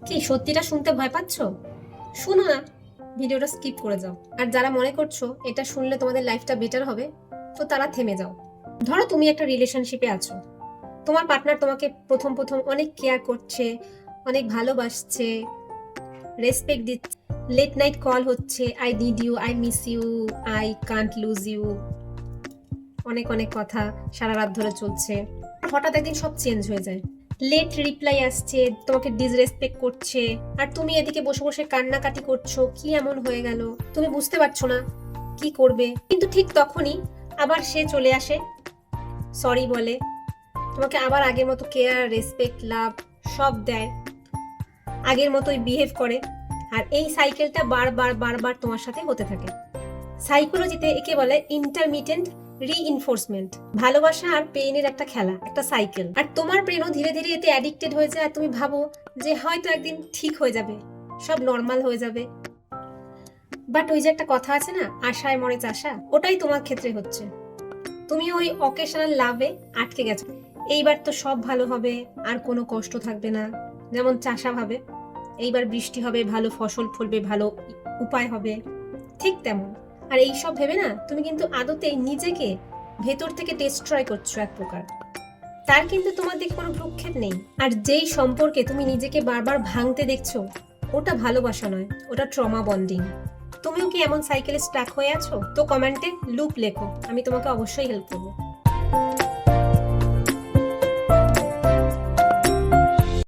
কি সত্যিটা শুনতে ভয় পাচ্ছ? শুনো না, ভিডিওটা স্কিপ করে যাও। আর যারা মনে করছো এটা শুনলে তোমাদের লাইফটা বেটার হবে, তো তারা থেমে যাও। ধরো তুমি একটা রিলেশনশিপে আছো, তোমার পার্টনার তোমাকে প্রথম প্রথম অনেক কেয়ার করছে, অনেক ভালোবাসছে, রেসপেক্ট দিচ্ছে, লেট নাইট কল হচ্ছে, I need you, I miss you, I can't lose you, অনেক অনেক কথা সারা রাত ধরে চলছে। হঠাৎ একদিন সব চেঞ্জ হয়ে যায়, লেট রিপ্লাই আসছে, তোমাকে ডিসরেসপেক্ট করছে, আর তুমি এদিকে বসে বসে কান্নাকাটি করছো, কি এমন হয়ে গেল, তুমি বুঝতে পারছো না কি করবে। কিন্তু ঠিক তখনই আবার সে চলে আসে, সরি বলে, তোমাকে আবার আগের মতো কেয়ার, রেসপেক্ট, লাভ সব দেয়, আগের মতোই বিহেভ করে। আর এই সাইকেলটা বারবার বারবার তোমার সাথে হতে থাকে। সাইকোলজিতে একে বলে ইন্টারমিটেন্ট রিইনফোর্সমেন্ট। ভালোবাসা আর পেইনের একটা খেলা, একটা সাইকেল। আর তোমার ব্রেনও ধীরে ধীরে এতে অ্যাডিক্টেড হয়ে যায়, আর তুমি ভাবো যে হয়তো একদিন ঠিক হয়ে যাবে, সব নর্মাল হয়ে যাবে। বাট ওই যে একটা কথা আছে না, আশায় মরে চাষা, ওটাই তোমার ক্ষেত্রে হচ্ছে। তুমি ওই অকেশনাল লাভে আটকে গেছো। এইবার তো সব ভালো হবে, আর কোনো কষ্ট থাকবে না, যেমন চাষা ভাবে এইবার বৃষ্টি হবে, ভালো ফসল ফলবে, ভালো উপায় হবে, ঠিক তেমন। আর এইসব ভেবে না তুমি কিন্তু আদতেই নিজেকে ভেতর থেকে ডিস্ট্রয় করছো এক প্রকার। তার কিন্তু তোমার দিকে কোনো ভ্রুক্ষেপ নেই। আর যেই সম্পর্কে তুমি নিজেকে বারবার ভাঙতে দেখছো, ওটা ভালোবাসা নয়, ওটা ট্রমা বন্ডিং। তুমিও কি এমন সাইকেলে স্টাক হয়ে আছো? তো কমেন্টে লুপ লেখো, আমি তোমাকে অবশ্যই হেল্প করবো।